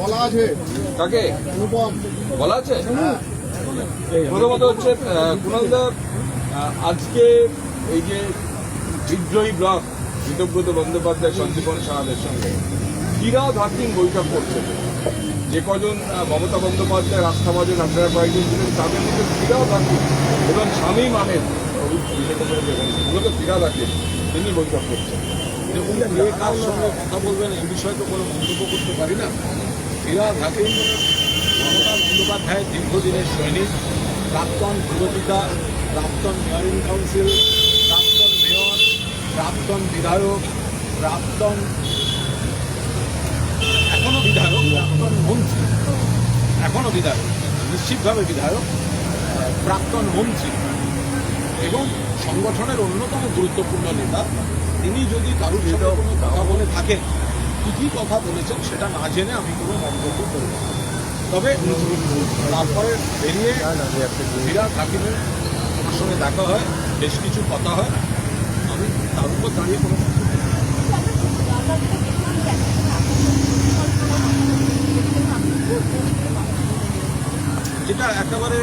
বলা আছে কাকে অনুপম বলা আছে? প্রথমত হচ্ছে কুণালদা, আজকে এই যে বিদ্রোহী ব্লক ঋতব্রত বন্দ্যোপাধ্যায় সঞ্জীবন সাহাদের সঙ্গে ফিরাদ হাকিম বৈঠক করছে। যে কজন মমতা বন্দ্যোপাধ্যায় রাস্তাবাজে আপনারা কয়েকজন ছিলেন তাদের মধ্যে ফিরাদ হাকিম এবং শামীম আহমেদ মূলত ফিরাদ হাকিম তিনি বৈঠক করছেন। কার সঙ্গে কথা বলবেন এই বিষয়ে তো কোনো মন্তব্য করতে পারি না। ফিরাদ হাকিম মমতা বন্দ্যোপাধ্যায়ের দীর্ঘদিনের সৈনিক, প্রাক্তন পুরপিতা, প্রাক্তন মেয়রিং কাউন্সিল, প্রাক্তন মেয়র, প্রাক্তন বিধায়ক, প্রাক্তন এখনও বিধায়ক, প্রাক্তন মন্ত্রী, এখনও বিধায়ক, নিশ্চিতভাবে বিধায়ক, প্রাক্তন মন্ত্রী এবং সংগঠনের অন্যতম গুরুত্বপূর্ণ নেতা। তিনি যদি কারোর সাথে কোনো কথা বলে থাকেন, কী কী কথা বলেছেন সেটা না জেনে আমি কোনো মন্তব্য করব। তবে তারপরে বেরিয়ে ফিরাদ হাকিমের আমার সঙ্গে দেখা হয়, বেশ কিছু কথা হয়, আমি তার উপর দাঁড়িয়ে কোনো যেটা একেবারে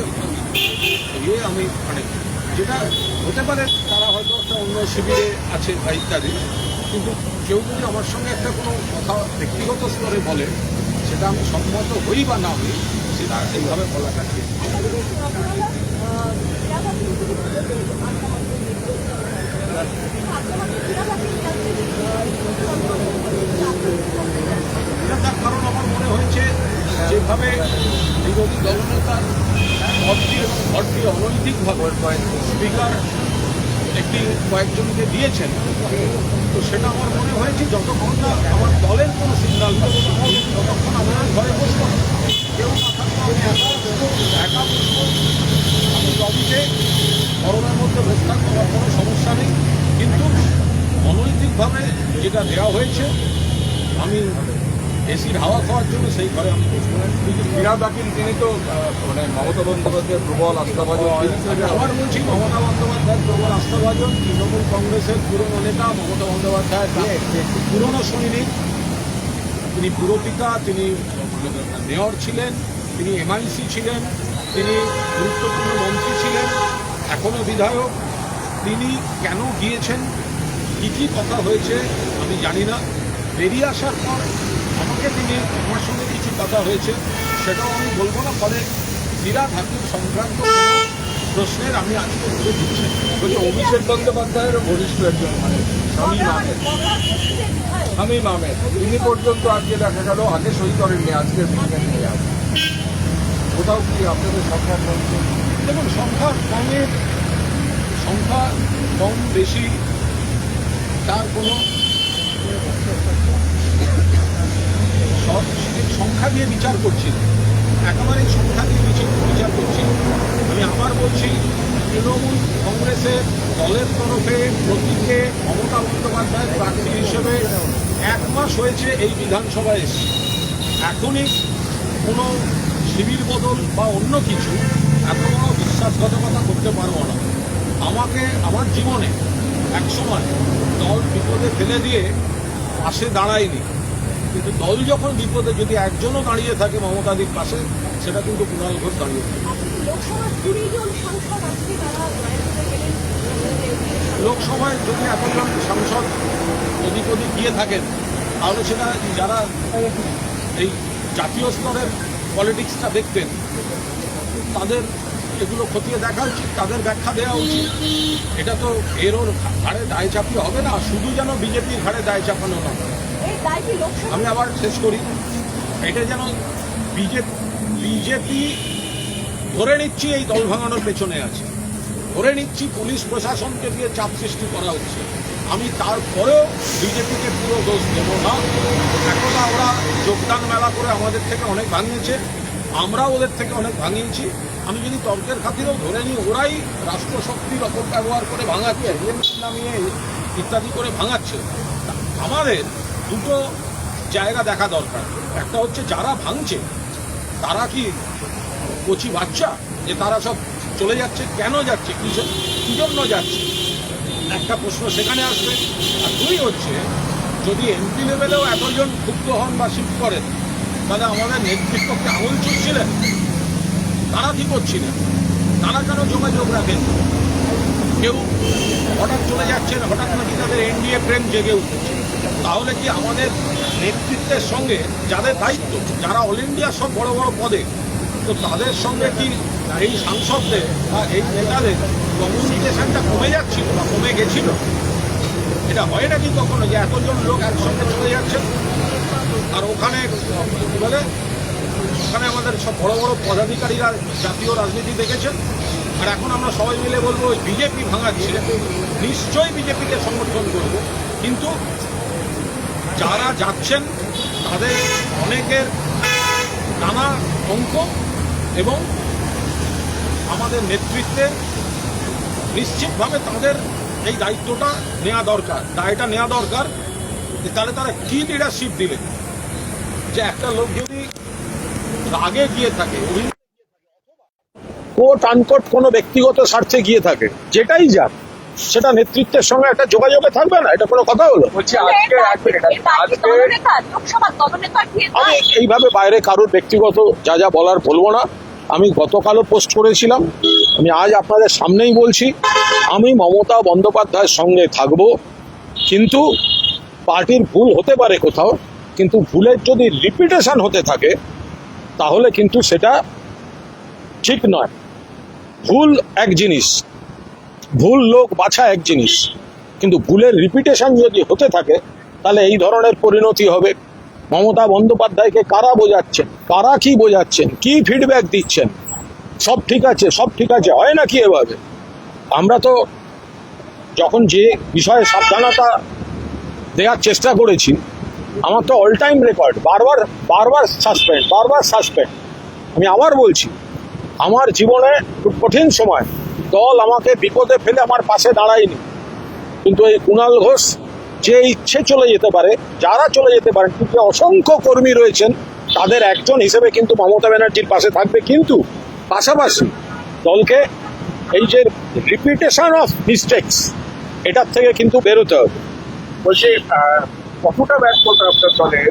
আমি মানে যেটা হতে পারে তারা হয়তো একটা অন্য শিবিরে আছে বা ইত্যাদি, কিন্তু কেউ যদি আমার সঙ্গে একটা কোনো কথা ব্যক্তিগত স্তরে বলে সেটা আমি সম্মত হই বা না হই, সেটা এইভাবে বলাটা ঠিক। তার কারণ আমার মনে হয়েছে যেভাবে বিরোধী দলনেতা পদটি এবং ঘরটি অনৈতিকভাবে স্পিকার একটি কয়েকজনকে দিয়েছেন, তো সেটা আমার মনে হয়েছে যতক্ষণ না আমার দলের কোনো সিগন্যাল পাবে ততক্ষণ আমার ঘরে বসবো না। কেউ না থাকলে আমি একা বসবো, আমি লবিতে গরমের মধ্যে বসে থাকবো, আমার কোনো সমস্যা নেই। কিন্তু অনৈতিকভাবে যেটা দেওয়া হয়েছে, আমি এসির হাওয়া খাওয়ার জন্য সেই ঘরে আমি বসবো না। ফিরাদ হাকিম তিনি তো মানে মমতা বন্দ্যোপাধ্যায়ের প্রবল আস্থাভাজন। আবার বলছি, মমতা বন্দ্যোপাধ্যায়ের প্রবল আস্থাভাজন, তৃণমূল কংগ্রেসের পুরনো নেতা, মমতা বন্দ্যোপাধ্যায়ের পুরনো সৈনিক, তিনি পুরপিতা, তিনি মেয়র ছিলেন, তিনি এমআইসি ছিলেন, তিনি গুরুত্বপূর্ণ মন্ত্রী ছিলেন, এখনও বিধায়ক। তিনি কেন গিয়েছেন, কী কী কথা হয়েছে আমি জানি না। বেরিয়ে আসার পর আমাকে তিনি আমার সঙ্গে কিছু কথা হয়েছে সেটাও আমি বলবো না। ফলে ফিরাদ হাকিম সংক্রান্ত প্রশ্নের আমি আজকে উত্তর দিচ্ছি। বলছি অভিষেক বন্দ্যোপাধ্যায়েরও ঘনিষ্ঠ একজন মানে শামীম আহমেদ তিনি পর্যন্ত আজকে দেখা গেল আগে সই করেননি, আজকের মিটিংয়ে নিয়ে আসেন। কোথাও কি আপনাদের সংখ্যা কমছে? দেখুন, সংখ্যা কম বেশি তার কোনো সংখ্যা দিয়ে বিচার করছি না, একেবারেই সংখ্যা দিয়ে বিচার করছি। আমি আবার বলছি, তৃণমূল কংগ্রেসের দলের তরফে প্রতীকে মমতা বন্দ্যোপাধ্যায়ের প্রার্থী হিসেবে 1 মাস হয়েছে এই বিধানসভায় এসে। এখনই কোনো শিবির বদল বা অন্য কিছু এত বড় বিশ্বাসঘাতকতা করতে পারবো না। আমাকে আমার জীবনে একসময় দল বিপদে ফেলে দিয়ে পাশে দাঁড়ায়নি, কিন্তু দল যখন বিপদে যদি একজনও দাঁড়িয়ে থাকে মমতাদির পাশে, সেটা কিন্তু কুণাল ঘোষ দাঁড়িয়ে থাকে। লোকসভায় যদি এতজন সাংসদ ওদিক ওদিক গিয়ে থাকেন, তাহলে সেটা যারা এই জাতীয় স্তরের পলিটিক্সটা দেখতেন তাদের এগুলো খতিয়ে দেখা উচিত, তাদের ব্যাখ্যা দেওয়া উচিত। এটা তো ওর ঘাড়ে দায় চাপিয়ে হবে না, শুধু যেন বিজেপির ঘাড়ে দায় চাপানো না। আমি আবার শেষ করি, এটা যেন বিজেপি ধরে নিচ্ছি এই দল ভাঙানোর পেছনে আছে, ধরে নিচ্ছি পুলিশ প্রশাসনকে দিয়ে চাপ সৃষ্টি করা হচ্ছে। আমি তারপরেও বিজেপিকে পুরো দোষ দেব না। একদা ওরা যোগদান মেলা করে আমাদের থেকে অনেক ভাঙিয়েছে, আমরাও ওদের থেকে অনেক ভাঙিয়েছি। আমি যদি তর্কের খাতিরেও ধরে নিই ওরাই রাষ্ট্রশক্তির অপব্যবহার করে ভাঙাচ্ছে, নামিয়ে ইত্যাদি করে ভাঙাচ্ছে, আমাদের দুটো জায়গা দেখা দরকার। একটা হচ্ছে যারা ভাঙছে তারা কি কচি বাচ্চা যে তারা সব চলে যাচ্ছে, কেন যাচ্ছে, কী জন্য যাচ্ছে, একটা প্রশ্ন সেখানে আসবে। আর 2 হচ্ছে যদি এমপি লেভেলেও এতজন ক্ষুব্ধ হন বা শিফট করেন, তাহলে আমাদের নেতৃত্বকে আঙুল চুষছিলেন? তারা কি করছিলেন? তারা কেন যোগাযোগ রাখেন? কেউ হঠাৎ চলে যাচ্ছেন, হঠাৎ নাকি তাদের এনডিএ প্রেম জেগে উঠেছে। তাহলে কি আমাদের নেতৃত্বের সঙ্গে যাদের দায়িত্ব, যারা অল ইন্ডিয়ার সব বড় বড় পদে, তো তাদের সঙ্গে কি এই সাংসদদের বা এই নেতাদের কমিউনিকেশনটা কমে যাচ্ছিল বা কমে গেছিল? এটা হয় নাকি কখনো যে এতজন লোক একসঙ্গে চলে যাচ্ছেন আর ওখানে কি বলে, ওখানে আমাদের সব বড় বড় পদাধিকারীরা জাতীয় রাজনীতি দেখেছেন, আর এখন আমরা সবাই মিলে বলবো ওই বিজেপি ভাঙাচ্ছে, নিশ্চয়ই বিজেপিকে সমর্থন করব। কিন্তু যারা যাচ্ছেন তাদের অনেকের নানা অঙ্ক এবং আমাদের নেতৃত্বে নিশ্চিতভাবে তাদের এই দায়িত্বটা নেওয়া দরকার, দায়টা নেওয়া দরকার। যে তাহলে তারা কি লিডারশিপ দিলেন? যে একটা লোক যদি রাগে গিয়ে থাকে, কোট আনকোট কোনো ব্যক্তিগত স্বার্থে গিয়ে থাকে, যেটাই যাক, সেটা নেতৃত্বের সঙ্গে একটা যোগাযোগে থাকবে না? এটা কোনো কথা হলো? বলছি আজকে আমি এইভাবে বাইরে কারোর ব্যক্তিগত যা যা বলার বলবো না। আমি গতকালও পোস্ট করেছিলাম, আমি আজ আপনাদের সামনেই বলছি, আমি মমতা বন্দ্যোপাধ্যায়ের সঙ্গে থাকব। কিন্তু পার্টির ভুল হতে পারে কোথাও, কিন্তু ভুলের যদি রিপিটেশন হতে থাকে তাহলে কিন্তু সেটা ঠিক নয়। ভুল এক জিনিস, ভুল লোক বাছা এক জিনিস, কিন্তু ভুলের রিপিটেশন যদি হতে থাকে তাহলে এই ধরনের পরিণতি হবে। মমতা বন্দ্যোপাধ্যায়কে কারা বোঝাচ্ছেন, কারা কি বোঝাচ্ছেন, কি ফিডব্যাক দিচ্ছেন, সব ঠিক আছে, সব ঠিক আছে, হয় না কি এভাবে? আমরা তো যখন যে বিষয়ে সাবধানতা দেওয়ার চেষ্টা করেছি, আমার তো অল টাইম রেকর্ড, বারবার সাসপেন্ড। আমি আবার বলছি, আমার জীবনে খুব কঠিন সময় দল আমাকে বিপদে ফেলে আমার পাশে দাঁড়ায়নি, কিন্তু এই কুণাল ঘোষ যে ইচ্ছে চলে যেতে পারে, যারা চলে যেতে পারেন, কিন্তু অসংখ্য কর্মী রয়েছেন, তাদের একজন হিসেবে কিন্তু মমতা ব্যানার্জির পাশে থাকবে। কিন্তু পাশাপাশি দলকে এই যে রিপিটেশন অফ মিস্টেকস, এটার থেকে কিন্তু বেরোতে হবে। বলছি কতটা ব্যর্থতা আপনার দলের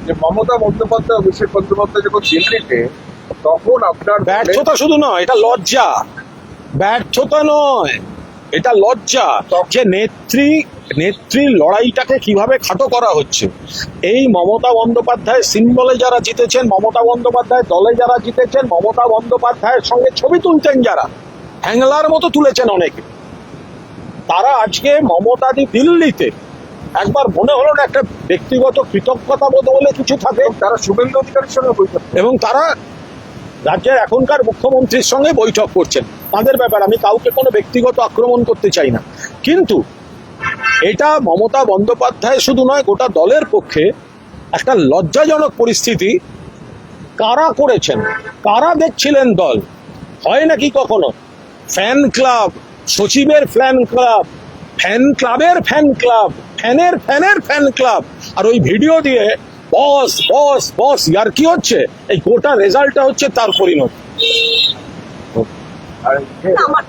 যে মমতা বন্দ্যোপাধ্যায়, অভিষেক বন্দ্যোপাধ্যায় যখন দিল্লিতে, তখন আপনার ব্যর্থতা শুধু নয়, এটা লজ্জা। ব্যর্থতা নয়, এটা লজ্জা যে নেত্রীর লড়াইটাকে কিভাবে খাটো করা হচ্ছে। এই মমতা বন্দ্যোপাধ্যায় সিম্বলে যারা জিতেছেন, মমতা বন্দ্যোপাধ্যায় দলে যারা জিতেছেন, মমতা বন্দ্যোপাধ্যায়ের সঙ্গে ছবি তুলতেন যারা, হ্যাংলার মতো তুলেছেন অনেকে, তারা আজকে মমতাদি দিল্লিতে একবার মনে হলো না একটা ব্যক্তিগত কৃতজ্ঞতা বোধ বলে কিছু থাকে, তারা শুভেন্দু অধিকারীর সঙ্গে বৈঠক, এবং তারা রাজ্যের এখনকার মুখ্যমন্ত্রীর সঙ্গে বৈঠক করছেন। তাদের ব্যাপার, আমি কাউকে কোনো ব্যক্তিগত আক্রমণ করতে চাই না, কিন্তু এটা মমতা বন্দ্যোপাধ্যায় শুধু নয়, গোটা দলের পক্ষে একটা লজ্জাজনক পরিস্থিতি। কারা করেছেন, কারা দেখছিলেন দল? হয় নাকি কখনো ফ্যান ক্লাব, সচিবের ফ্যান ক্লাব, ফ্যান ক্লাবের ফ্যান ক্লাব, ফ্যানের ফ্যান ক্লাব, আর ওই ভিডিও দিয়ে বস বস বস ইয়ার কি হচ্ছে? এই গোটা রেজাল্টটা হচ্ছে তার পরিণতি। আর আমার